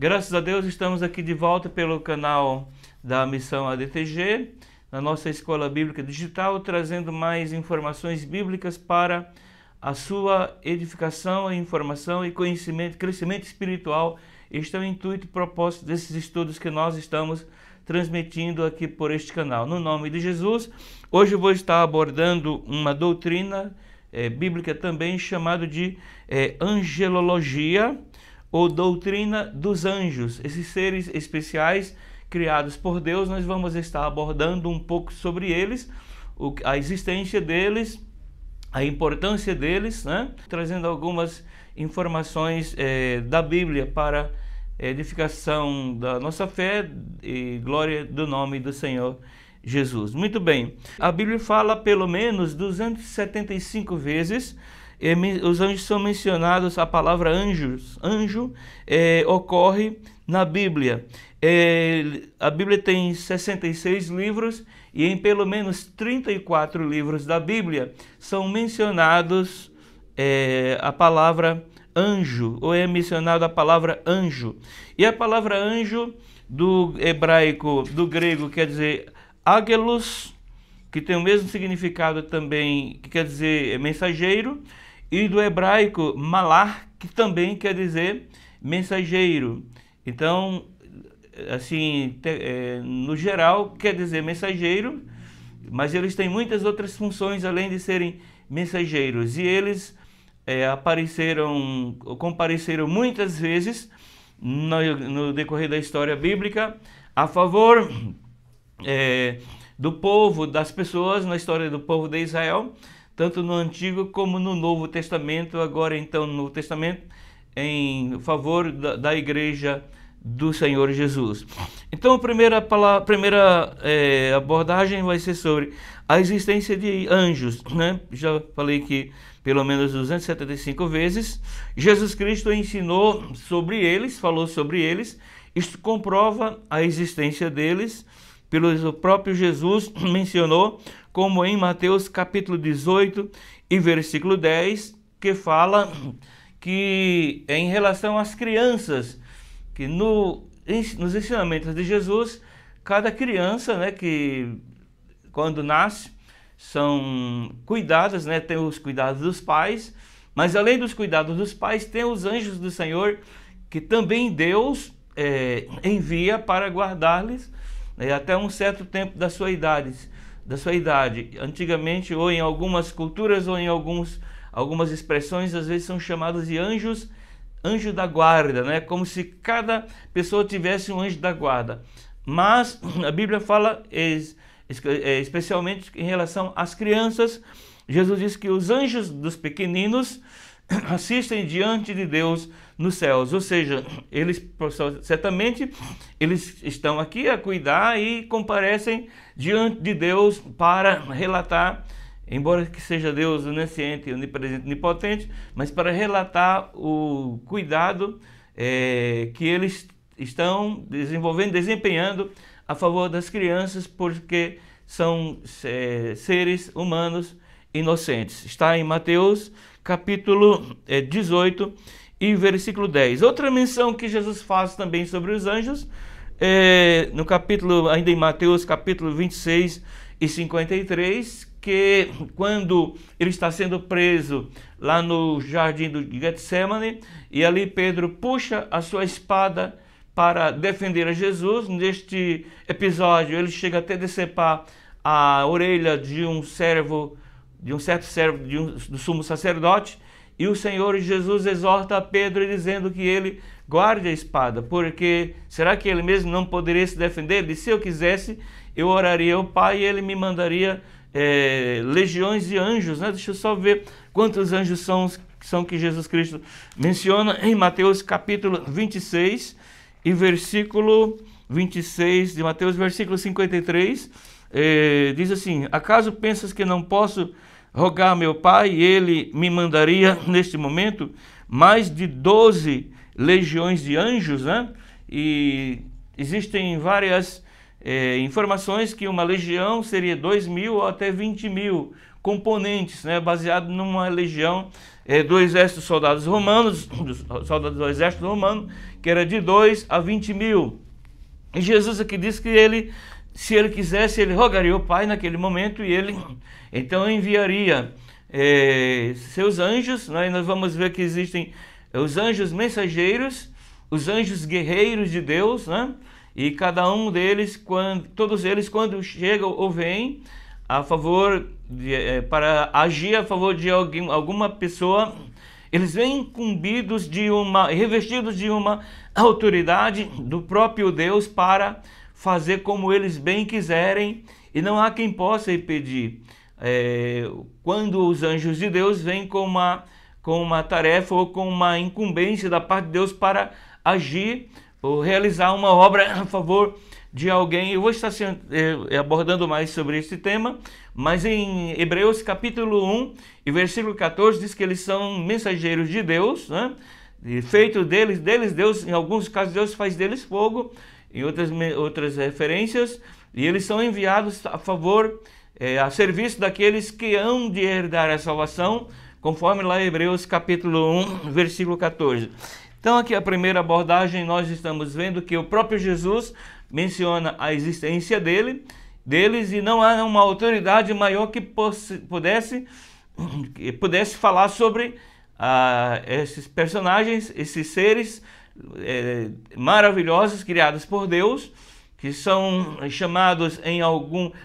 Graças a Deus estamos aqui de volta pelo canal da Missão ADTG, na nossa Escola Bíblica Digital, trazendo mais informações bíblicas para a sua edificação, informação e conhecimento, crescimento espiritual. Este é o intuito e propósito desses estudos que nós estamos transmitindo aqui por este canal. No nome de Jesus, hoje eu vou estar abordando uma doutrina bíblica também chamada de angelologia, ou doutrina dos anjos, esses seres especiais criados por Deus. Nós vamos estar abordando um pouco sobre eles, a existência deles, a importância deles, né? Trazendo algumas informações da Bíblia para edificação da nossa fé e glória do nome do Senhor Jesus. Muito bem, a Bíblia fala pelo menos 275 vezes. Os anjos são mencionados, a palavra anjos, anjo ocorre na Bíblia. A Bíblia tem 66 livros e em pelo menos 34 livros da Bíblia são mencionados a palavra anjo, ou é mencionada a palavra anjo. E a palavra anjo do hebraico, do grego, quer dizer ágelos, que tem o mesmo significado também, que quer dizer mensageiro, e do hebraico malar, que também quer dizer mensageiro. Então, assim, no geral, quer dizer mensageiro, mas eles têm muitas outras funções além de serem mensageiros. E eles compareceram muitas vezes no decorrer da história bíblica a favor do povo, das pessoas, na história do povo de Israel, tanto no Antigo como no Novo Testamento, agora então no Novo Testamento, em favor da Igreja do Senhor Jesus. Então a primeira abordagem vai ser sobre a existência de anjos, né? Já falei que pelo menos 275 vezes Jesus Cristo ensinou sobre eles, falou sobre eles. Isto comprova a existência deles, pelo próprio Jesus mencionou, como em Mateus capítulo 18 e versículo 10, que fala que em relação às crianças, que nos ensinamentos de Jesus, cada criança, né, que quando nasce, são cuidadas, né, tem os cuidados dos pais, mas além dos cuidados dos pais, tem os anjos do Senhor, que também Deus envia para guardar-lhes até um certo tempo da sua idade. Antigamente, ou em algumas culturas, ou em algumas expressões, às vezes são chamados de anjos, anjo da guarda, né? Como se cada pessoa tivesse um anjo da guarda. Mas a Bíblia fala especialmente em relação às crianças. Jesus diz que os anjos dos pequeninos assistem diante de Deus nos céus, ou seja, eles certamente eles estão aqui a cuidar e comparecem diante de Deus para relatar, embora que seja Deus onisciente, onipresente, onipotente, mas para relatar o cuidado que eles estão desempenhando a favor das crianças, porque são seres humanos inocentes. Está em Mateus capítulo 18 e versículo 10. Outra menção que Jesus faz também sobre os anjos, no capítulo, ainda em Mateus capítulo 26 e 53, que quando ele está sendo preso lá no jardim de Getsemane, e ali Pedro puxa a sua espada para defender a Jesus. Neste episódio ele chega até decepar a orelha de um certo servo do sumo sacerdote, e o Senhor Jesus exorta a Pedro dizendo que ele guarde a espada, porque será que ele mesmo não poderia se defender? Ele disse: se eu quisesse, eu oraria ao Pai e ele me mandaria legiões de anjos, né? Deixa eu só ver quantos anjos são que Jesus Cristo menciona em Mateus capítulo 26 e versículo 26 de Mateus, versículo 53, diz assim: acaso pensas que não posso rogar a meu Pai e ele me mandaria neste momento mais de 12 legiões de anjos, né? E existem várias informações que uma legião seria 2.000 ou até 20.000 componentes, né, baseado numa legião do exército de soldados romanos, dos soldados do exército romano, que era de 2 a 20.000. E Jesus aqui diz que ele, se ele quisesse, ele rogaria ao Pai naquele momento e ele então enviaria seus anjos, né? E nós vamos ver que existem os anjos mensageiros, os anjos guerreiros de Deus, né? E cada um deles, todos eles, quando chegam ou vêm a favor para agir a favor de alguma pessoa, eles vêm incumbidos revestidos de uma autoridade do próprio Deus para fazer como eles bem quiserem, e não há quem possa impedir. Quando os anjos de Deus vêm com uma tarefa ou com uma incumbência da parte de Deus para agir ou realizar uma obra a favor de alguém. Eu vou estar abordando mais sobre esse tema, mas em Hebreus capítulo 1 e versículo 14 diz que eles são mensageiros de Deus, né? E feito deles Deus, em alguns casos Deus faz deles fogo, em outras referências, e eles são enviados a favor, a serviço daqueles que hão de herdar a salvação, conforme lá em Hebreus capítulo 1, versículo 14. Então aqui a primeira abordagem nós estamos vendo que o próprio Jesus menciona a existência deles, e não há uma autoridade maior que pudesse falar sobre esses personagens, esses seres maravilhosos criados por Deus, que são chamados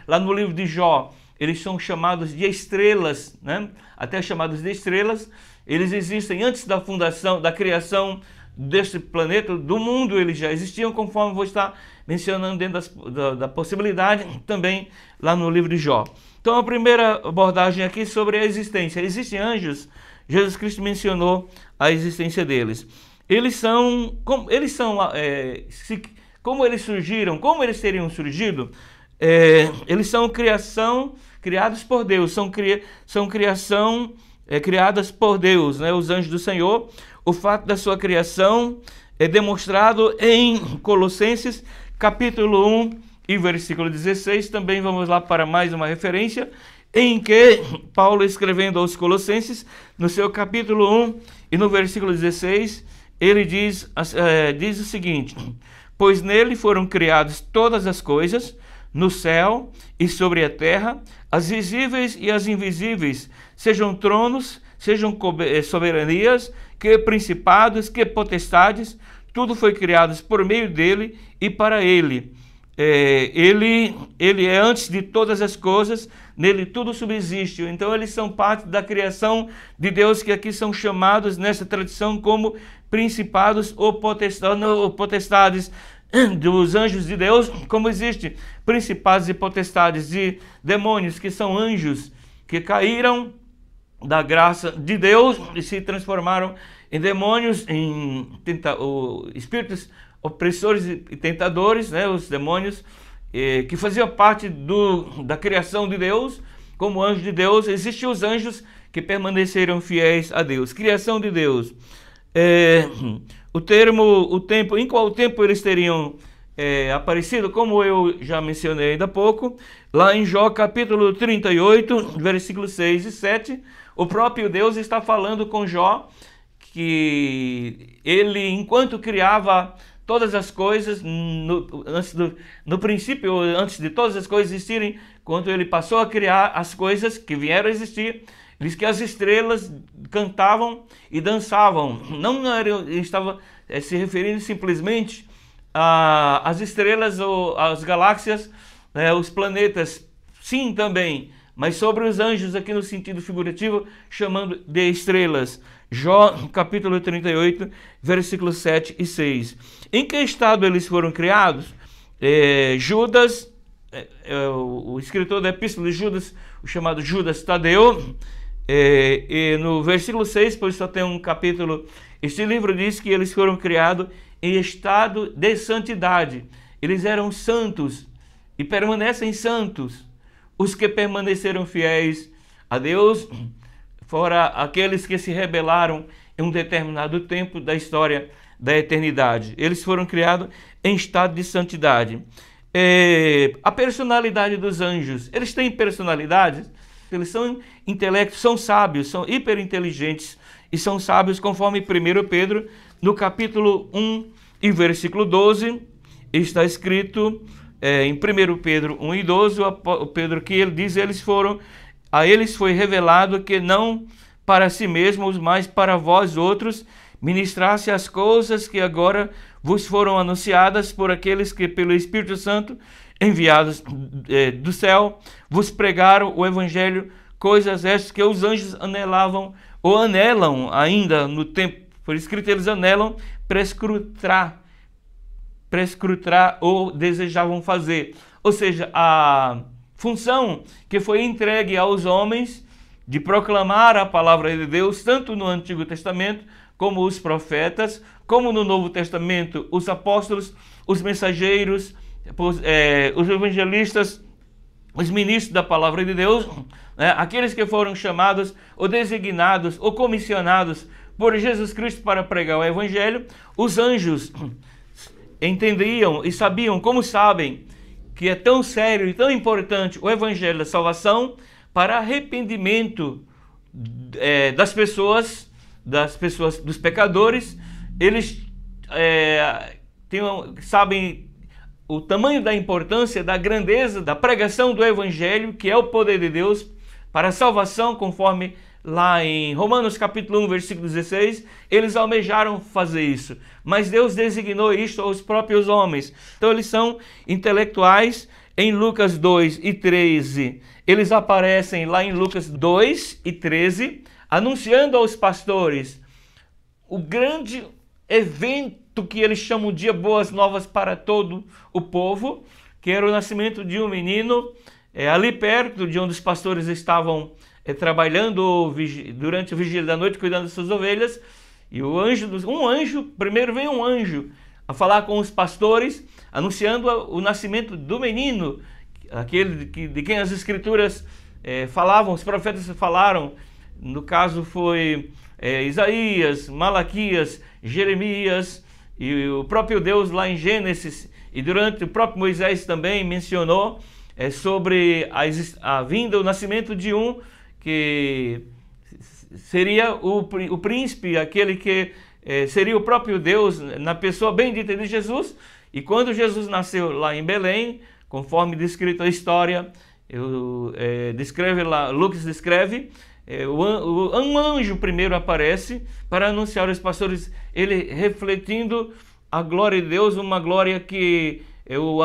lá no livro de Jó, eles são chamados de estrelas, né? Até chamados de estrelas. Eles existem antes da fundação, da criação deste planeta, do mundo. Eles já existiam, conforme vou estar mencionando dentro da possibilidade, também lá no livro de Jó. Então a primeira abordagem aqui sobre a existência. Existem anjos, Jesus Cristo mencionou a existência deles. Como eles surgiram, como eles teriam surgido? Eles são criados por Deus, são criação criadas por Deus, né? Os anjos do Senhor. O fato da sua criação é demonstrado em Colossenses capítulo 1 e versículo 16. Também vamos lá para mais uma referência, em que Paulo, escrevendo aos Colossenses, no seu capítulo 1 e no versículo 16, ele diz o seguinte: pois nele foram criadas todas as coisas, no céu e sobre a terra, as visíveis e as invisíveis, sejam tronos, sejam soberanias, que principados, que potestades, tudo foi criado por meio dele e para ele. Ele é antes de todas as coisas, nele tudo subsiste. Então eles são parte da criação de Deus, que aqui são chamados nessa tradição como principados ou potestades dos anjos de Deus, como existe principados e potestades de demônios, que são anjos que caíram da graça de Deus e se transformaram em demônios, em espíritos opressores e tentadores, né? Os demônios que faziam parte da criação de Deus, como anjos de Deus. Existem os anjos que permaneceram fiéis a Deus. Criação de Deus. Em qual tempo eles teriam aparecido, como eu já mencionei ainda há pouco, lá em Jó capítulo 38, versículos 6 e 7, o próprio Deus está falando com Jó, que ele, enquanto criava todas as coisas, no princípio, antes de todas as coisas existirem, quando ele passou a criar as coisas que vieram a existir, diz que as estrelas cantavam e dançavam. Não estava se referindo simplesmente às estrelas ou às galáxias, os planetas, sim, também, mas sobre os anjos aqui no sentido figurativo, chamando de estrelas. Jó capítulo 38, versículos 7 e 6. Em que estado eles foram criados? Judas, o escritor da Epístola de Judas, o chamado Judas Tadeu, e no versículo 6, pois só tem um capítulo, este livro diz que eles foram criados em estado de santidade. Eles eram santos e permanecem santos. Os que permaneceram fiéis a Deus, fora aqueles que se rebelaram em um determinado tempo da história da eternidade. Eles foram criados em estado de santidade. a personalidade dos anjos. Eles têm personalidades, eles são intelectos, são sábios, são hiperinteligentes e são sábios, conforme 1 Pedro, no capítulo 1 e versículo 12, está escrito em 1 Pedro 1 e 12, o Pedro que ele diz, a eles foi revelado que não para si mesmos, mas para vós outros, ministrasse as coisas que agora vos foram anunciadas por aqueles que pelo Espírito Santo, enviados do céu, vos pregaram o Evangelho, coisas estas que os anjos anelavam, ou anelam ainda no tempo, por escrito eles anelam prescrutar ou desejavam fazer. Ou seja, a função que foi entregue aos homens de proclamar a palavra de Deus, tanto no Antigo Testamento, como os profetas, como no Novo Testamento, os apóstolos, os mensageiros, os evangelistas, os ministros da palavra de Deus, né? Aqueles que foram chamados, ou designados, ou comissionados por Jesus Cristo para pregar o Evangelho. Os anjos entendiam e sabiam, como sabem, que é tão sério e tão importante o Evangelho da salvação para arrependimento dos pecadores. Eles sabem o tamanho da importância, da grandeza da pregação do Evangelho, que é o poder de Deus para a salvação, conforme lá em Romanos capítulo 1, versículo 16, eles almejaram fazer isso, mas Deus designou isto aos próprios homens. Então eles são intelectuais. Em Lucas 2 e 13, eles aparecem lá em Lucas 2 e 13, anunciando aos pastores o grande evento que eles chamam de boas novas para todo o povo, que era o nascimento de um menino ali perto de onde os pastores estavam trabalhando durante o vigília da noite, cuidando das suas ovelhas. E primeiro vem um anjo a falar com os pastores, anunciando o nascimento do menino, aquele de quem as escrituras falavam, os profetas falaram. No caso foi Isaías, Malaquias, Jeremias e o próprio Deus lá em Gênesis, e durante o próprio Moisés também mencionou sobre a vinda, o nascimento de um que seria o príncipe, aquele que seria o próprio Deus, na pessoa bendita de Jesus. E quando Jesus nasceu lá em Belém, conforme descrito a história, Lucas descreve, um anjo primeiro aparece para anunciar aos pastores, ele refletindo a glória de Deus, uma glória que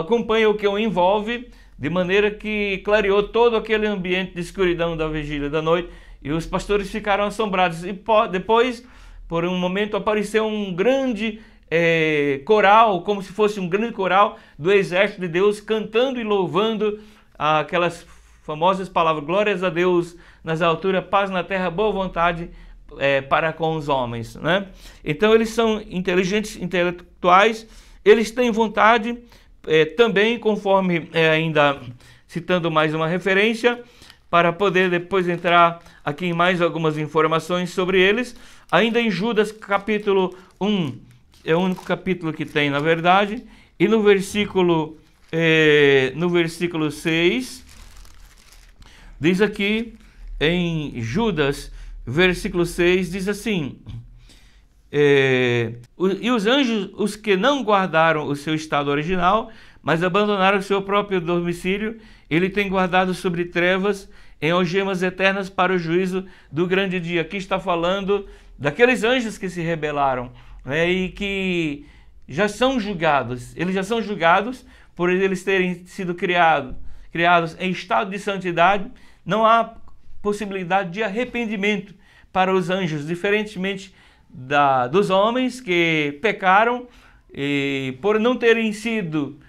acompanha, o que o envolve, de maneira que clareou todo aquele ambiente de escuridão da vigília da noite, e os pastores ficaram assombrados. E depois, por um momento, apareceu um grande coral, como se fosse um grande coral do exército de Deus, cantando e louvando aquelas famosas palavras: glórias a Deus nas alturas, paz na terra, boa vontade para com os homens, né? Então eles são inteligentes, intelectuais, eles têm vontade, também, conforme ainda citando mais uma referência, para poder depois entrar aqui em mais algumas informações sobre eles. Ainda em Judas capítulo 1, é o único capítulo que tem, na verdade, e no versículo 6, diz aqui em Judas, versículo 6, diz assim: e os anjos, os que não guardaram o seu estado original, mas abandonaram o seu próprio domicílio, ele tem guardado sobre trevas, em algemas eternas para o juízo do grande dia. Aqui está falando daqueles anjos que se rebelaram, né, e que já são julgados. Eles já são julgados por eles terem sido criados em estado de santidade. Não há possibilidade de arrependimento para os anjos, diferentemente dos homens que pecaram, e por não terem sido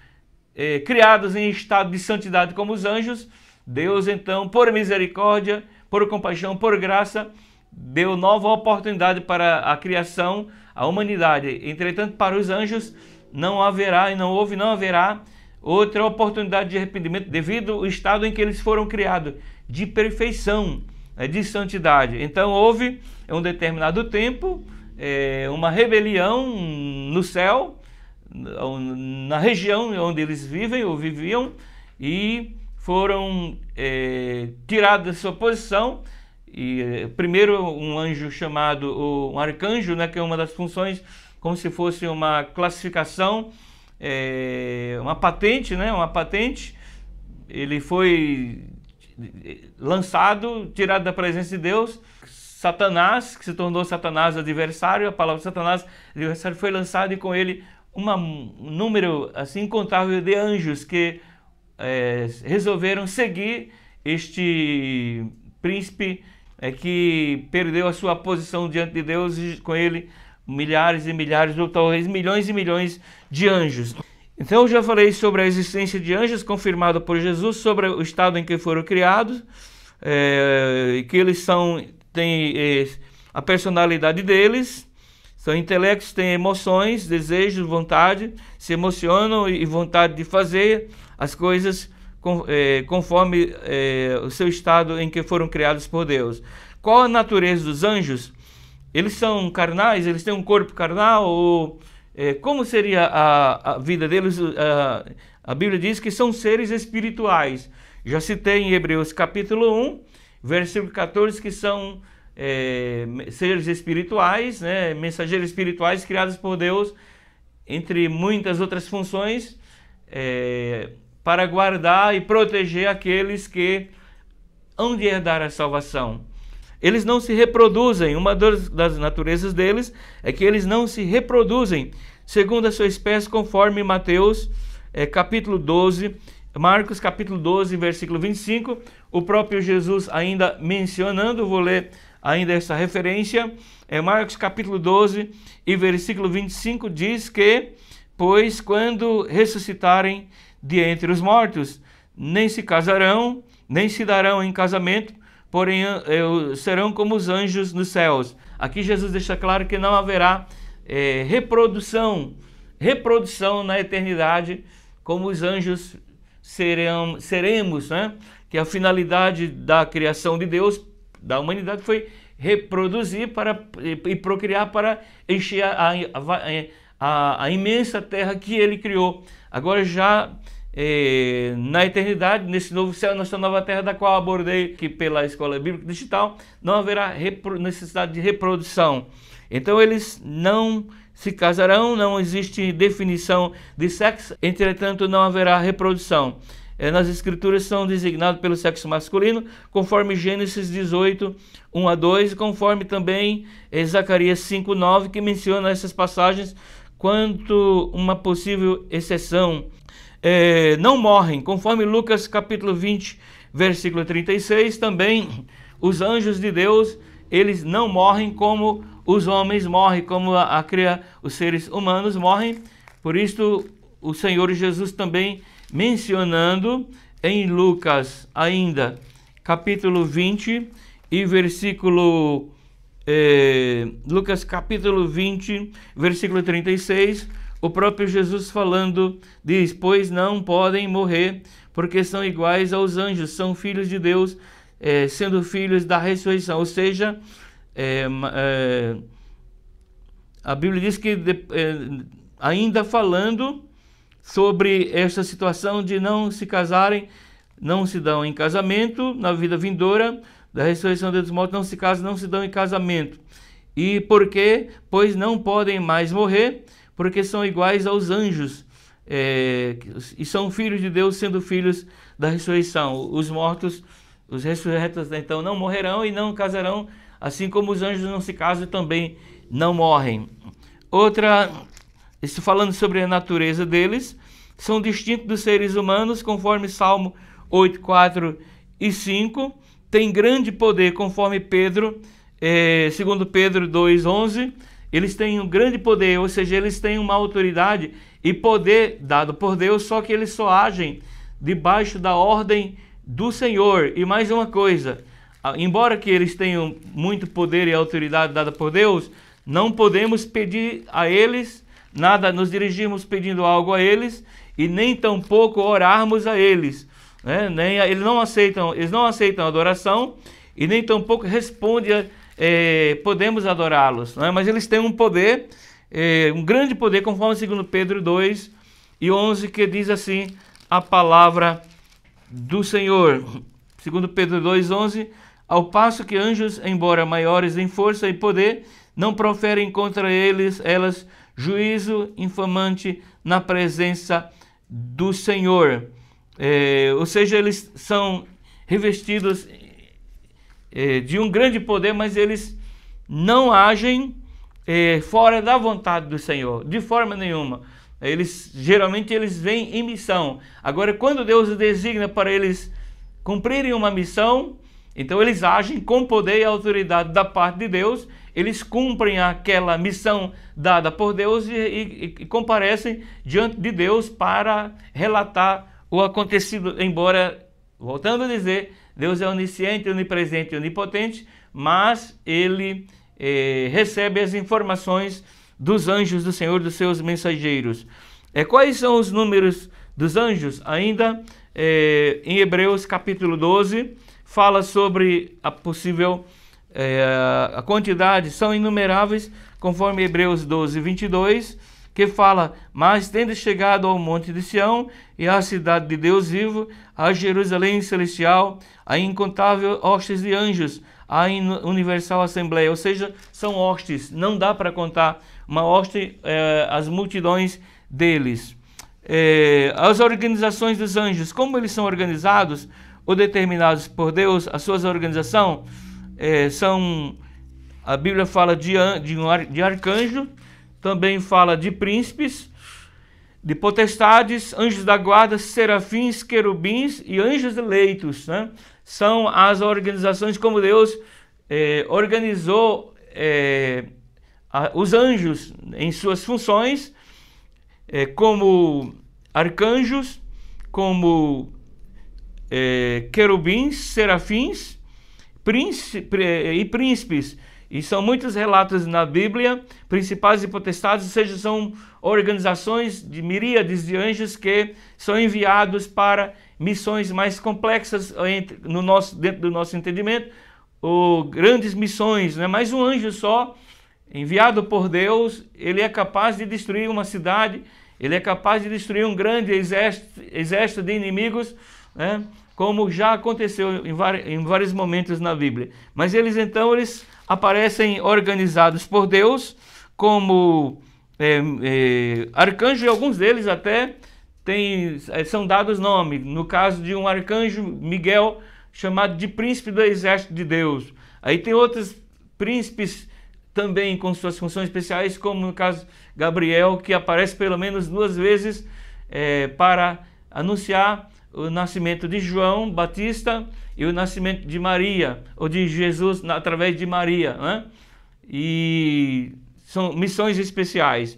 criados em estado de santidade como os anjos. Deus, então, por misericórdia, por compaixão, por graça, deu nova oportunidade para a criação, a humanidade. Entretanto, para os anjos não haverá e não haverá outra oportunidade de arrependimento devido ao estado em que eles foram criados, de perfeição, de santidade. Então houve, em um determinado tempo, uma rebelião no céu, na região onde eles vivem ou viviam, e foram tirados da sua posição. E primeiro um anjo chamado um arcanjo, né, que é uma das funções, como se fosse uma classificação, uma patente, né, uma patente. Ele foi lançado, tirado da presença de Deus. Satanás, que se tornou Satanás adversário, a palavra Satanás adversário, foi lançado, e com ele um número assim incontável de anjos que resolveram seguir este príncipe que perdeu a sua posição diante de Deus, e com ele milhares e milhares, ou talvez milhões e milhões de anjos. Então eu já falei sobre a existência de anjos confirmada por Jesus, sobre o estado em que foram criados, que eles têm a personalidade deles, são intelectos, têm emoções, desejos, vontade, se emocionam e vontade de fazer as coisas conforme o seu estado em que foram criados por Deus. Qual a natureza dos anjos? Eles são carnais? Eles têm um corpo carnal? Ou como seria a vida deles? A Bíblia diz que são seres espirituais. Já citei em Hebreus capítulo 1, versículo 14, que são seres espirituais, né, mensageiros espirituais criados por Deus, entre muitas outras funções, para guardar e proteger aqueles que hão de herdar a salvação. Eles não se reproduzem. Uma das naturezas deles é que eles não se reproduzem segundo a sua espécie, conforme Mateus capítulo 12, Marcos capítulo 12, versículo 25, o próprio Jesus ainda mencionando, vou ler ainda essa referência, Marcos capítulo 12 e versículo 25 diz que, pois quando ressuscitarem de entre os mortos, nem se casarão, nem se darão em casamento, porém serão como os anjos nos céus. Aqui Jesus deixa claro que não haverá reprodução na eternidade, como os anjos seremos, né? Que a finalidade da criação de Deus, da humanidade, foi reproduzir e procriar para encher a imensa terra que ele criou. Agora já na eternidade, nesse novo céu, nessa nova terra, da qual abordei que pela Escola Bíblica Digital, não haverá necessidade de reprodução. Então eles não se casarão, não existe definição de sexo, entretanto não haverá reprodução. Nas escrituras são designados pelo sexo masculino, conforme Gênesis 18, 1 a 2, conforme também Zacarias 5, 9, que menciona essas passagens quanto uma possível exceção. Não morrem, conforme Lucas capítulo 20, versículo 36, também os anjos de Deus, eles não morrem como os homens morrem, como os seres humanos morrem. Por isso o Senhor Jesus também mencionando em Lucas ainda capítulo 20 e versículo Lucas capítulo 20, versículo 36, o próprio Jesus falando diz: pois não podem morrer, porque são iguais aos anjos, são filhos de Deus, sendo filhos da ressurreição. Ou seja, a Bíblia diz que ainda falando sobre essa situação de não se casarem, não se dão em casamento na vida vindoura, da ressurreição dos mortos, não se casam, não se dão em casamento. E por quê? Pois não podem mais morrer, porque são iguais aos anjos, e são filhos de Deus, sendo filhos da ressurreição. Os mortos, os ressurretos, então, não morrerão e não casarão, assim como os anjos não se casam e também não morrem. Estou falando sobre a natureza deles, são distintos dos seres humanos, conforme Salmo 8, 4 e 5, tem grande poder, conforme Pedro, segundo Pedro 2, 11, eles têm um grande poder, ou seja, eles têm uma autoridade e poder dado por Deus, só que eles só agem debaixo da ordem do Senhor. E mais uma coisa, embora que eles tenham muito poder e autoridade dada por Deus, não podemos pedir a eles nada, nos dirigirmos pedindo algo a eles e nem tampouco orarmos a eles, né? Eles não aceitam adoração e nem tampouco podemos adorá-los, né? Mas eles têm um poder um grande poder, conforme 2 Pedro 2:11, que diz assim a palavra do Senhor. 2 Pedro 2:11, ao passo que anjos, embora maiores em força e poder, não proferem contra elas juízo infamante na presença do Senhor. Ou seja, eles são revestidos de um grande poder, mas eles não agem fora da vontade do Senhor, de forma nenhuma. Geralmente eles vêm em missão. Agora, quando Deus os designa para eles cumprirem uma missão, então eles agem com poder e autoridade da parte de Deus, eles cumprem aquela missão dada por Deus e comparecem diante de Deus para relatar o acontecido, embora, voltando a dizer, Deus é onisciente, onipresente e onipotente, mas ele recebe as informações dos anjos do Senhor, dos seus mensageiros. Quais são os números dos anjos? Ainda em Hebreus capítulo 12, fala sobre a possível, a quantidade, são inumeráveis, conforme Hebreus 12:22, que fala, mas tendo chegado ao monte de Sião e à cidade de Deus vivo, a Jerusalém celestial, a incontável hostes de anjos, a universal assembleia, ou seja, são hostes, não dá para contar uma hoste, as multidões deles. As organizações dos anjos, como eles são organizados ou determinados por Deus, a sua organização a Bíblia fala de arcanjo, também fala de príncipes, de potestades, anjos da guarda, serafins, querubins e anjos eleitos, né? São as organizações como Deus organizou os anjos em suas funções, como arcanjos, como querubins, serafins e príncipes. E são muitos relatos na Bíblia, principais e potestades, ou seja, são organizações de miríades de anjos que são enviados para missões mais complexas dentro do nosso entendimento, ou grandes missões, né? Mas um anjo só, enviado por Deus, ele é capaz de destruir uma cidade, ele é capaz de destruir um grande exército de inimigos, né? Como já aconteceu em vários momentos na Bíblia. Mas eles aparecem organizados por Deus como arcanjo, e alguns deles até são dados nome. No caso de um arcanjo, Miguel, chamado de príncipe do exército de Deus. Aí tem outros príncipes também com suas funções especiais, como no caso Gabriel, que aparece pelo menos 2 vezes para anunciar o nascimento de João Batista e o nascimento de Maria, ou de Jesus através de Maria, né? E são missões especiais.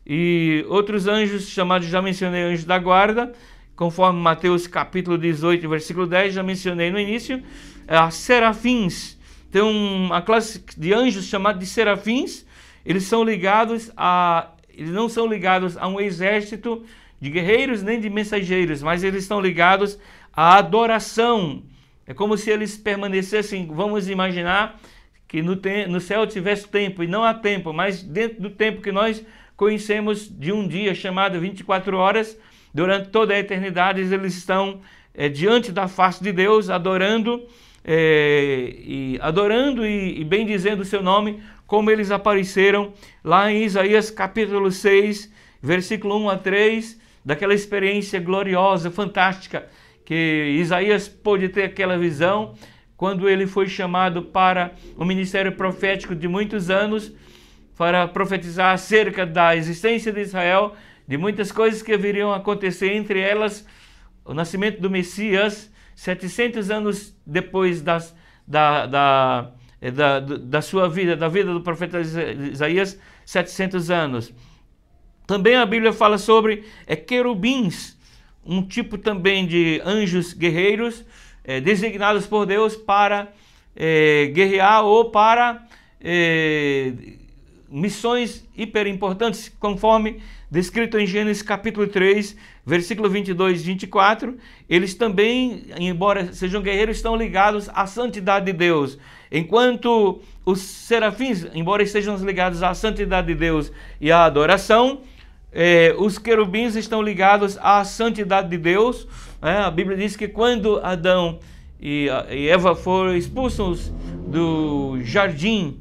E outros anjos chamados, já mencionei, anjos da guarda, conforme Mateus capítulo 18, versículo 10, já mencionei no início. Serafins, tem uma classe de anjos chamados de serafins. Eles não são ligados a um exército de guerreiros nem de mensageiros, mas eles estão ligados à adoração. É como se eles permanecessem, vamos imaginar que no céu tivesse tempo, e não há tempo, mas dentro do tempo que nós conhecemos de um dia, chamado 24 horas, durante toda a eternidade, eles estão diante da face de Deus, adorando e bendizendo o seu nome, como eles apareceram lá em Isaías capítulo 6, versículo 1 a 3, daquela experiência gloriosa, fantástica, que Isaías pôde ter aquela visão quando ele foi chamado para o ministério profético de muitos anos, para profetizar acerca da existência de Israel, de muitas coisas que viriam a acontecer, entre elas o nascimento do Messias, 700 anos depois da sua vida, da vida do profeta Isaías, 700 anos. Também a Bíblia fala sobre querubins, um tipo também de anjos guerreiros, designados por Deus para guerrear ou para missões hiper importantes, conforme descrito em Gênesis capítulo 3, versículo 22 e 24, eles também, embora sejam guerreiros, estão ligados à santidade de Deus. Enquanto os serafins, embora estejam ligados à santidade de Deus e à adoração, os querubins estão ligados à santidade de Deus. A Bíblia diz que quando Adão e Eva foram expulsos do jardim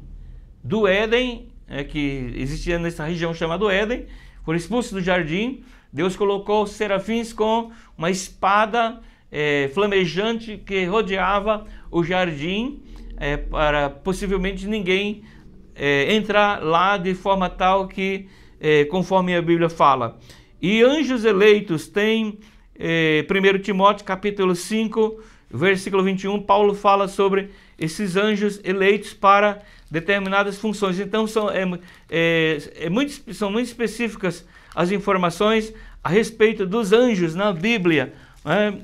do Éden, que existia nessa região chamada Éden, foram expulsos do jardim, Deus colocou os serafins com uma espada flamejante que rodeava o jardim, para possivelmente ninguém entrar lá de forma tal que, conforme a Bíblia fala. E anjos eleitos tem 1 Timóteo capítulo 5, versículo 21, Paulo fala sobre esses anjos eleitos para determinadas funções. Então são muito específicas as informações a respeito dos anjos na Bíblia.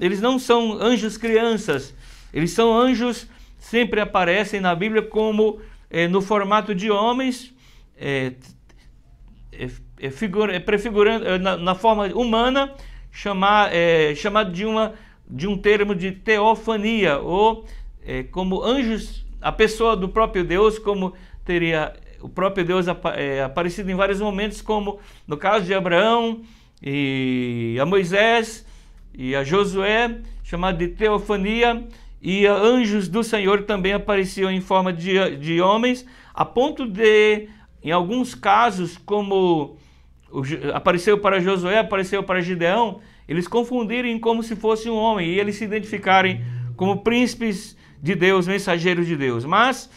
Eles não são anjos crianças, eles são anjos, sempre aparecem na Bíblia como no formato de homens, prefigurando na forma humana, chamado de um termo de teofania, ou como anjos, a pessoa do próprio Deus, como teria o próprio Deus aparecido em vários momentos, como no caso de Abraão e a Moisés e a Josué, chamado de teofania, e anjos do Senhor também apareciam em forma de homens, a ponto de, em alguns casos, como apareceu para Josué, apareceu para Gideão, eles confundirem como se fosse um homem e eles se identificarem como príncipes de Deus, mensageiros de Deus. Mas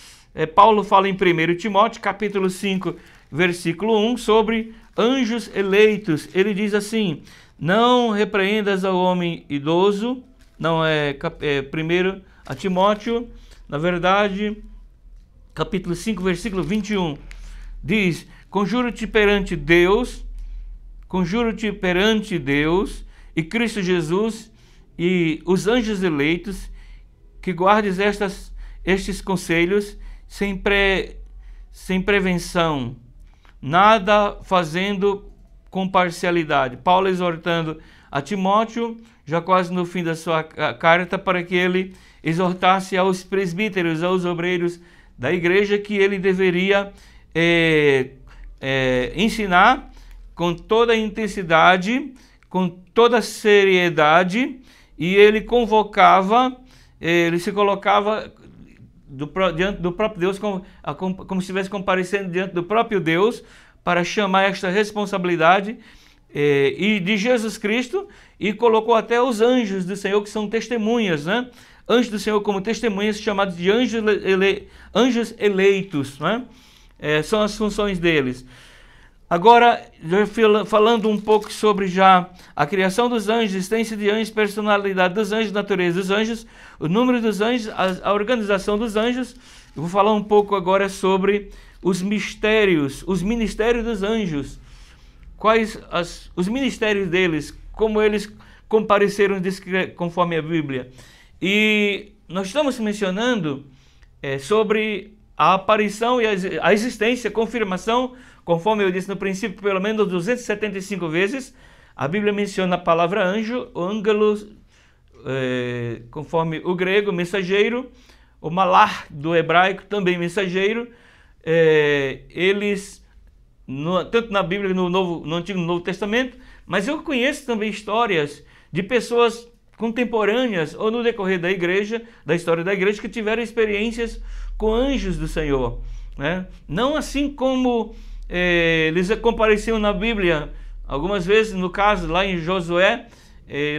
Paulo fala em 1 Timóteo, capítulo 5, versículo 1, sobre anjos eleitos. Ele diz assim: não repreendas ao homem idoso, não primeiro a Timóteo, na verdade, capítulo 5, versículo 21, diz: conjuro-te perante Deus e Cristo Jesus e os anjos eleitos, que guardes estes conselhos sem prevenção, nada fazendo com parcialidade. Paulo exortando a Timóteo, já quase no fim da sua carta, para que ele exortasse aos presbíteros, aos obreiros da igreja, que ele deveria ensinar com toda a intensidade, com toda a seriedade, e ele convocava, ele se colocava diante do próprio Deus, como se estivesse comparecendo diante do próprio Deus, para chamar esta responsabilidade e de Jesus Cristo, e colocou até os anjos do Senhor, que são testemunhas, né? Anjos do Senhor como testemunhas, chamados de anjos eleitos, né? São as funções deles. Agora, falando um pouco sobre já a criação dos anjos, existência de anjos, personalidade dos anjos, natureza dos anjos, o número dos anjos, a organização dos anjos, eu vou falar um pouco agora sobre os ministérios dos anjos. Quais os ministérios deles, como eles compareceram conforme a Bíblia. E nós estamos mencionando sobre a aparição e a existência, a confirmação, conforme eu disse no princípio, pelo menos 275 vezes, a Bíblia menciona a palavra anjo, o ângelos, conforme o grego, mensageiro, o malar do hebraico, também mensageiro. Eles, tanto na Bíblia, no Antigo e no Novo Testamento, mas eu conheço também histórias de pessoas contemporâneas ou no decorrer da igreja, da história da igreja, que tiveram experiências com anjos do Senhor, né? Não assim como eles compareciam na Bíblia, algumas vezes, no caso lá em Josué,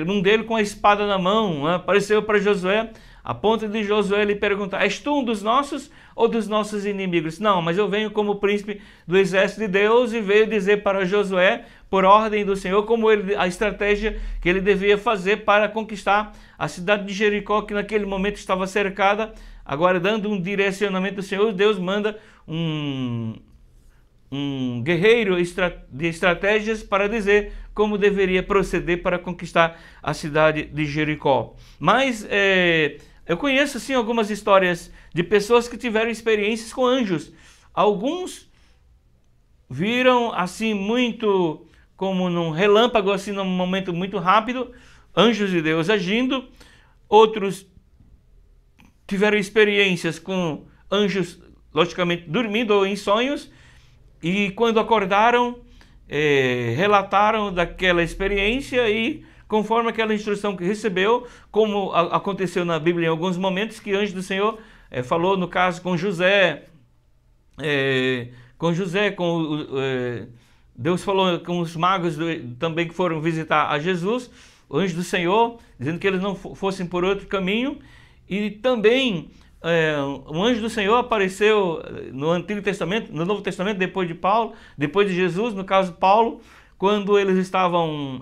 um deles com a espada na mão, né? Apareceu para Josué, a ponto de Josué lhe perguntar: és tu um dos nossos ou dos nossos inimigos? Não, mas eu venho como príncipe do exército de Deus, e veio dizer para Josué, por ordem do Senhor, como a estratégia que ele devia fazer para conquistar a cidade de Jericó, que naquele momento estava cercada. Agora, dando um direcionamento do Senhor, Deus manda um guerreiro de estratégias para dizer como deveria proceder para conquistar a cidade de Jericó. Mas eu conheço assim algumas histórias de pessoas que tiveram experiências com anjos. Alguns viram assim muito como num relâmpago, assim, num momento muito rápido, anjos de Deus agindo. Outros tiveram experiências com anjos, logicamente, dormindo ou em sonhos, e quando acordaram, relataram daquela experiência e conforme aquela instrução que recebeu, como aconteceu na Bíblia em alguns momentos, que anjo do Senhor falou, no caso, com José, Deus falou com os magos também que foram visitar a Jesus, o anjo do Senhor, dizendo que eles não fossem por outro caminho. E também o anjo do Senhor apareceu no Antigo Testamento, no Novo Testamento, depois de Paulo, depois de Jesus, no caso Paulo, quando eles estavam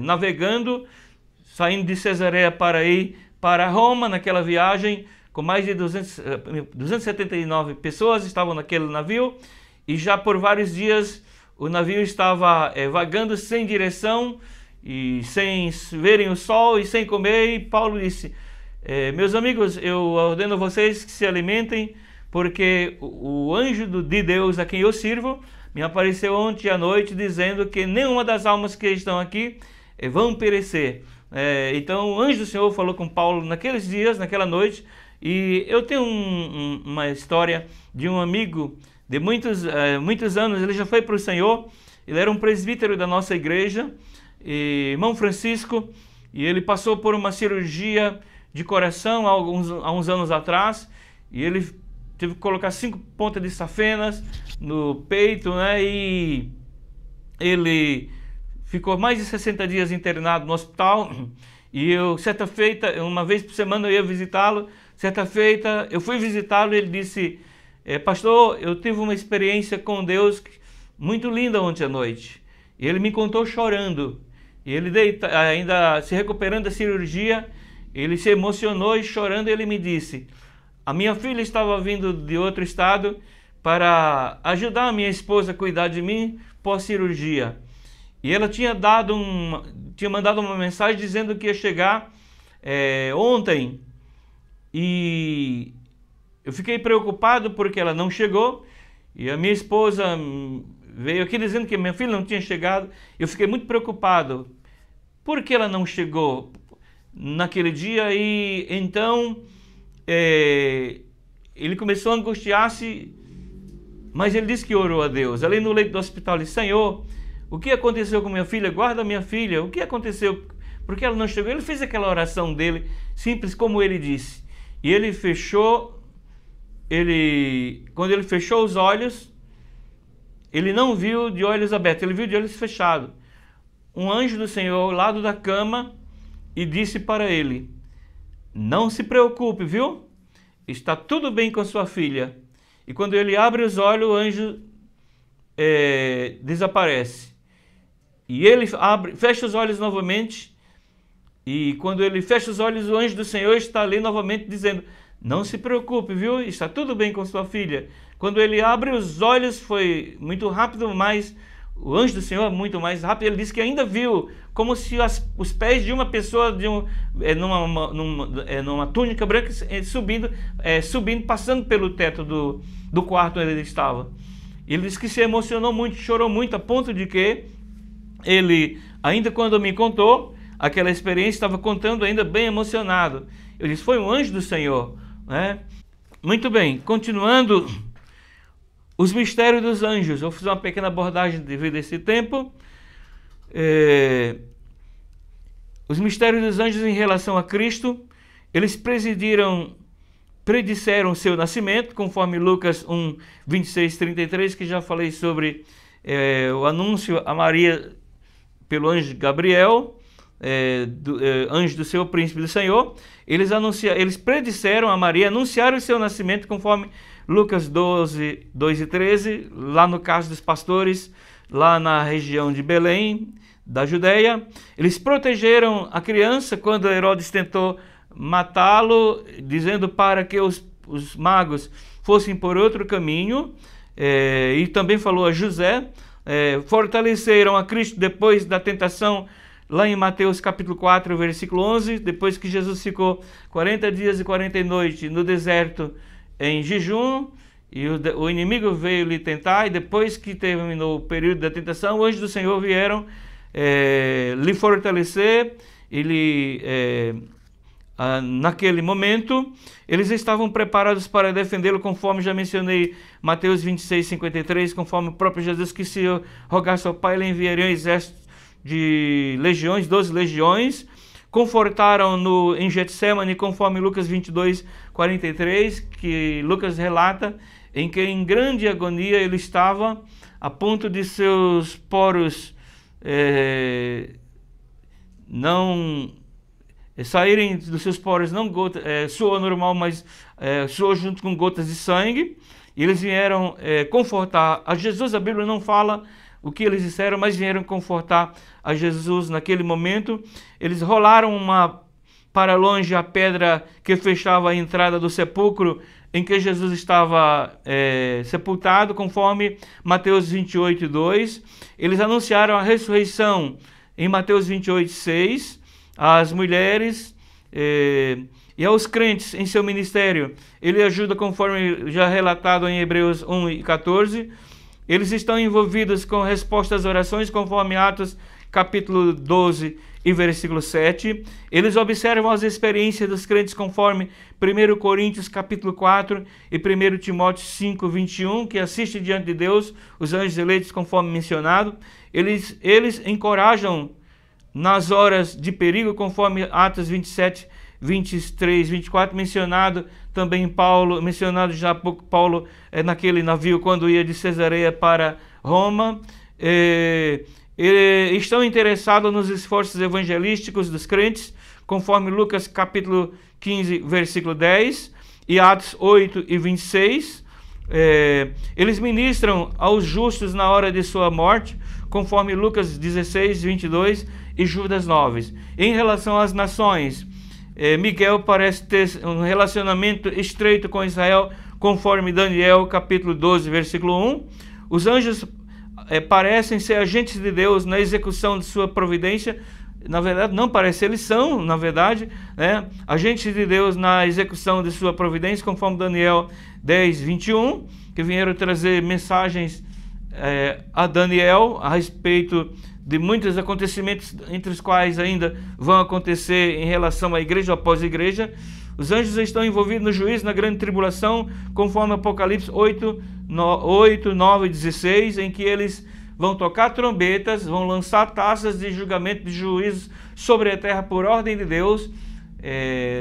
navegando, saindo de Cesareia para ir para Roma, naquela viagem, com mais de 279 pessoas estavam naquele navio, e já por vários dias o navio estava vagando sem direção, e sem verem o sol, e sem comer, e Paulo disse: meus amigos, eu ordeno a vocês que se alimentem, porque o anjo de Deus a quem eu sirvo me apareceu ontem à noite dizendo que nenhuma das almas que estão aqui vão perecer. Então o anjo do Senhor falou com Paulo naqueles dias, naquela noite. E eu tenho uma história de um amigo de muitos anos. Ele já foi para o Senhor, ele era um presbítero da nossa igreja, irmão Francisco, e ele passou por uma cirurgia de coração há uns anos atrás, e ele teve que colocar 5 pontas de safenas no peito, né? E ele ficou mais de 60 dias internado no hospital. E eu, certa feita, uma vez por semana eu ia visitá-lo. Certa feita eu fui visitá-lo e ele disse: pastor, eu tive uma experiência com Deus muito linda ontem à noite. E ele me contou chorando. E ele ainda se recuperando da cirurgia, ele se emocionou e chorando ele me disse: a minha filha estava vindo de outro estado para ajudar a minha esposa a cuidar de mim pós-cirurgia. E ela tinha mandado uma mensagem dizendo que ia chegar ontem. E eu fiquei preocupado porque ela não chegou. E a minha esposa veio aqui dizendo que minha filha não tinha chegado. Eu fiquei muito preocupado. Por que ela não chegou naquele dia? E então ele começou a angustiar-se, mas ele disse que orou a Deus. Ali no leito do hospital, ele disse: Senhor, o que aconteceu com minha filha? Guarda minha filha. O que aconteceu? Por que ela não chegou? Ele fez aquela oração dele, simples como ele disse. E ele quando ele fechou os olhos, ele não viu de olhos abertos, ele viu de olhos fechados. Um anjo do Senhor ao lado da cama e disse para ele: não se preocupe, viu? Está tudo bem com sua filha. E quando ele abre os olhos, o anjo desaparece. E ele fecha os olhos novamente. E quando ele fecha os olhos, o anjo do Senhor está ali novamente dizendo: não se preocupe, viu? Está tudo bem com sua filha. Quando ele abre os olhos, foi muito rápido, mas o anjo do Senhor é muito mais rápido. Ele disse que ainda viu como se os pés de uma pessoa numa túnica branca subindo, passando pelo teto do quarto onde ele estava. Ele disse que se emocionou muito, chorou muito, a ponto de que ele, ainda quando me contou aquela experiência, estava contando ainda bem emocionado. Eu disse: foi um anjo do Senhor, né? Muito bem, continuando, os mistérios dos anjos. Vou fazer uma pequena abordagem devido a esse tempo. Os mistérios dos anjos em relação a Cristo, eles predisseram o seu nascimento, conforme Lucas 1, 26, 33, que já falei sobre o anúncio a Maria pelo anjo Gabriel, anjo do seu príncipe do Senhor. Eles predisseram a Maria, anunciaram o seu nascimento, conforme Lucas 12, 2 e 13, lá no caso dos pastores, lá na região de Belém, da Judéia. Eles protegeram a criança quando Herodes tentou matá-lo, dizendo para que os magos fossem por outro caminho, e também falou a José. Fortaleceram a Cristo depois da tentação, lá em Mateus capítulo 4, versículo 11, depois que Jesus ficou 40 dias e 40 noites no deserto em jejum, e o inimigo veio lhe tentar, e depois que terminou o período da tentação, o anjo do Senhor vieram lhe fortalecer, naquele momento, eles estavam preparados para defendê-lo, conforme já mencionei, Mateus 26, 53, conforme o próprio Jesus, que se rogasse ao Pai, ele enviaria um exército de legiões, 12 legiões, confortaram-no em Getsemane, conforme Lucas 22, 43, que Lucas relata, em que em grande agonia ele estava, a ponto de seus poros não saírem dos seus poros, não suor normal, mas suor junto com gotas de sangue, e eles vieram confortar a Jesus. A Bíblia não fala o que eles disseram, mas vieram confortar a Jesus naquele momento. Eles rolaram para longe a pedra que fechava a entrada do sepulcro em que Jesus estava sepultado, conforme Mateus 28, 2. Eles anunciaram a ressurreição em Mateus 28, 6. Às mulheres e aos crentes em seu ministério. Ele ajuda, conforme já relatado em Hebreus 1 e 14. Eles estão envolvidos com respostas às orações, conforme Atos capítulo 12 e versículo 7. Eles observam as experiências dos crentes, conforme 1 Coríntios capítulo 4 e 1 Timóteo 5, 21, que assiste diante de Deus os anjos eleitos, conforme mencionado. Eles encorajam nas horas de perigo, conforme Atos 27, 23, 24, mencionado também mencionado já há pouco Paulo naquele navio quando ia de Cesareia para Roma. Estão interessados nos esforços evangelísticos dos crentes, conforme Lucas capítulo 15, versículo 10 e Atos 8 e 26. Eles ministram aos justos na hora de sua morte, conforme Lucas 16, 22 e Judas 9. Em relação às nações, Miguel parece ter um relacionamento estreito com Israel, conforme Daniel capítulo 12, versículo 1. Os anjos parecem ser agentes de Deus na execução de sua providência. Na verdade, não parece, eles são, na verdade, agentes de Deus na execução de sua providência, conforme Daniel 10, 21, que vieram trazer mensagens a Daniel a respeito de muitos acontecimentos, entre os quais ainda vão acontecer em relação à igreja ou após a igreja. Os anjos estão envolvidos no juízo, na grande tribulação, conforme Apocalipse 8, 9 e 16, em que eles vão tocar trombetas, vão lançar taças de julgamento, de juízo sobre a terra por ordem de Deus,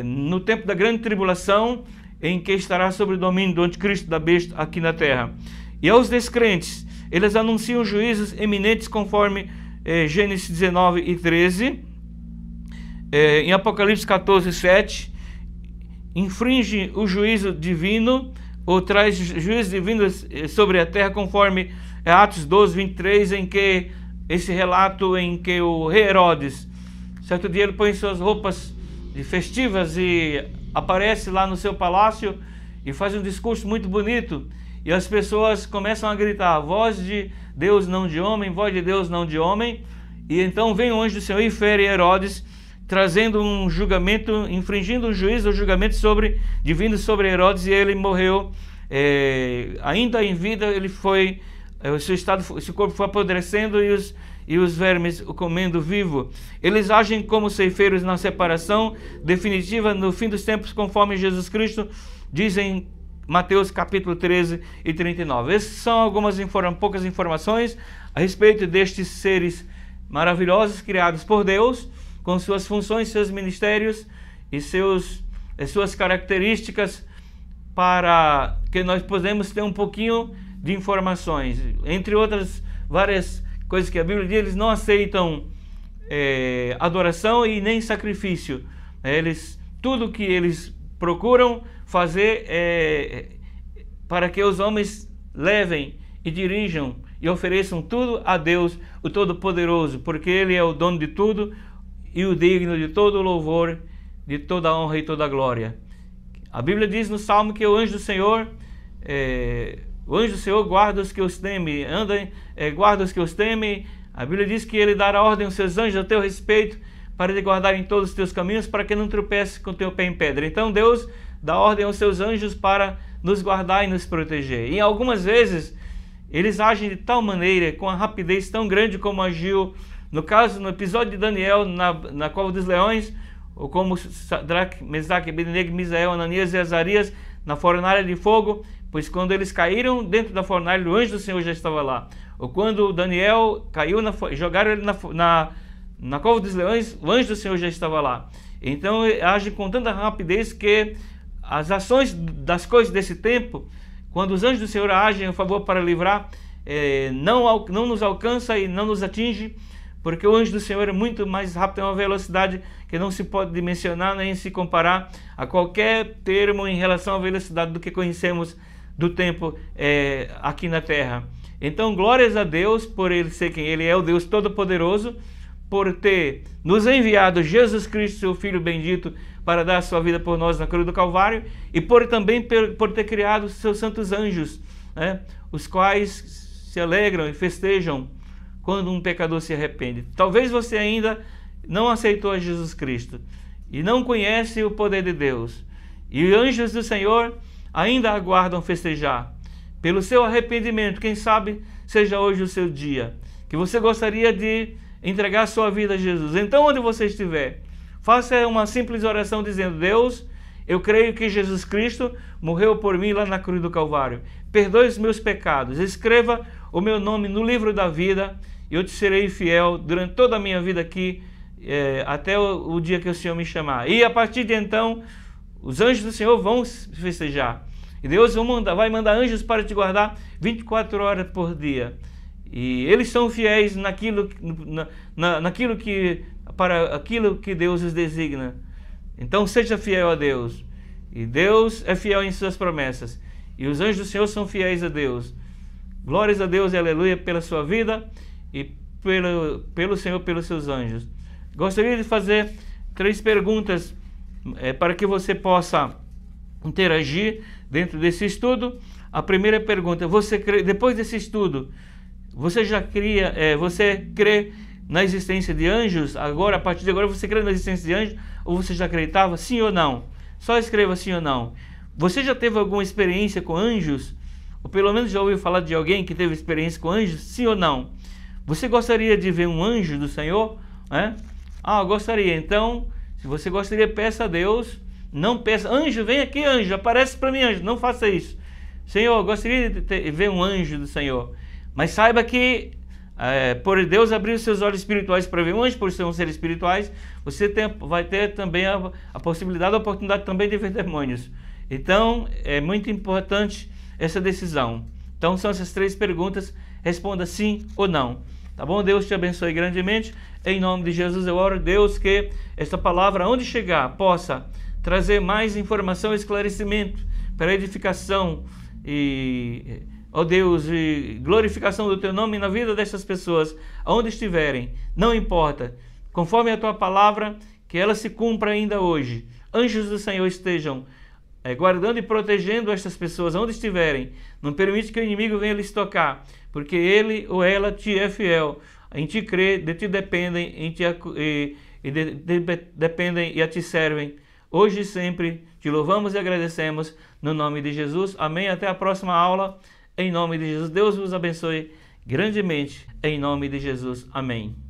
no tempo da grande tribulação, em que estará sob o domínio do anticristo, da besta, aqui na terra. E aos descrentes, eles anunciam juízos eminentes, conforme Gênesis 19 e 13, em Apocalipse 14, 7, infringe o juízo divino, ou traz juízo divino sobre a terra, conforme Atos 12, 23, em que esse relato em que o rei Herodes, certo dia ele põe suas roupas festivas e aparece lá no seu palácio e faz um discurso muito bonito, e as pessoas começam a gritar: voz de Deus, não de homem, voz de Deus, não de homem. E então vem o anjo do Senhor e fere Herodes, trazendo um julgamento, infringindo um juízo, um julgamento divino sobre Herodes, e ele morreu. Ainda em vida, ele foi, seu corpo foi apodrecendo e os vermes o comendo vivo. Eles agem como ceifeiros na separação definitiva no fim dos tempos, conforme Jesus Cristo diz em Mateus capítulo 13 e 39. Essas são poucas informações a respeito destes seres maravilhosos criados por Deus, com suas funções, seus ministérios e suas características, para que nós possamos ter um pouquinho de informações. Entre outras várias coisas que a Bíblia diz, eles não aceitam adoração e nem sacrifício. Tudo que eles procuram fazer para que os homens levem e dirijam e ofereçam tudo a Deus, o Todo-Poderoso, porque Ele é o dono de tudo e o digno de todo o louvor, de toda a honra e toda a glória. A Bíblia diz no Salmo que o anjo do Senhor guarda os que os temem, guarda os que os temem. A Bíblia diz que Ele dará ordem aos seus anjos a teu respeito, para te guardar em todos os teus caminhos, para que não tropece com o teu pé em pedra. Então Deus dá ordem aos seus anjos para nos guardar e nos proteger. E algumas vezes eles agem de tal maneira, com a rapidez tão grande como agiu No caso, no episódio de Daniel, na cova dos leões, ou como Sadraque, Mesaque, Abednego, Misael, Ananias e Azarias, na fornalha de fogo, pois quando eles caíram dentro da fornalha, o anjo do Senhor já estava lá. Ou quando Daniel caiu, jogaram ele na cova dos leões, o anjo do Senhor já estava lá. Então age com tanta rapidez que as ações das coisas desse tempo, quando os anjos do Senhor agem a favor para livrar, não nos alcança e não nos atinge, porque o anjo do Senhor é muito mais rápido, tem uma velocidade que não se pode dimensionar nem se comparar a qualquer termo em relação à velocidade do que conhecemos do tempo aqui na Terra. Então, glórias a Deus por Ele ser quem Ele é, o Deus Todo-Poderoso, por ter nos enviado Jesus Cristo, seu Filho bendito, para dar a sua vida por nós na cruz do Calvário, e também por ter criado seus santos anjos, né, os quais se alegram e festejam quando um pecador se arrepende. Talvez você ainda não aceitou a Jesus Cristo e não conhece o poder de Deus, e os anjos do Senhor ainda aguardam festejar pelo seu arrependimento. Quem sabe seja hoje o seu dia, que você gostaria de entregar a sua vida a Jesus. Então, onde você estiver, faça uma simples oração dizendo: Deus, eu creio que Jesus Cristo morreu por mim lá na cruz do Calvário. Perdoe os meus pecados, escreva o meu nome no livro da vida, e eu te serei fiel durante toda a minha vida aqui, até o dia que o Senhor me chamar. E a partir de então, os anjos do Senhor vão festejar. E Deus vai mandar anjos para te guardar 24 horas por dia. E eles são fiéis para aquilo que Deus os designa. Então seja fiel a Deus. E Deus é fiel em suas promessas. E os anjos do Senhor são fiéis a Deus. Glórias a Deus e aleluia pela sua vida e pelo Senhor, pelos seus anjos. Gostaria de fazer 3 perguntas para que você possa interagir dentro desse estudo. A primeira pergunta: depois desse estudo, você crê na existência de anjos? Agora, a partir de agora, você crê na existência de anjos? Ou você já acreditava? Sim ou não? Só escreva sim ou não. Você já teve alguma experiência com anjos? Ou pelo menos já ouviu falar de alguém que teve experiência com anjos? Sim ou não? Você gostaria de ver um anjo do Senhor? Gostaria. Então, se você gostaria, peça a Deus. Não peça: anjo, vem aqui, anjo, aparece para mim, anjo. Não faça isso. Senhor, gostaria de ver um anjo do Senhor. Mas saiba que por Deus abrir os seus olhos espirituais para ver um anjo, por ser um ser espirituais, você vai ter também a possibilidade, a oportunidade também de ver demônios. Então, é muito importante essa decisão. Então, são essas 3 perguntas. Responda sim ou não. Tá bom? Deus te abençoe grandemente. Em nome de Jesus, eu oro, Deus, que esta palavra, onde chegar, possa trazer mais informação e esclarecimento para edificação e, ó Deus, e glorificação do Teu nome na vida dessas pessoas, aonde estiverem, não importa, conforme a Tua palavra, que ela se cumpra ainda hoje. Anjos do Senhor estejam guardando e protegendo estas pessoas onde estiverem. Não permite que o inimigo venha lhes tocar, porque ele ou ela te é fiel, em ti crê, de ti dependem, dependem e a ti servem. Hoje e sempre te louvamos e agradecemos no nome de Jesus. Amém. Até a próxima aula. Em nome de Jesus. Deus vos abençoe grandemente. Em nome de Jesus. Amém.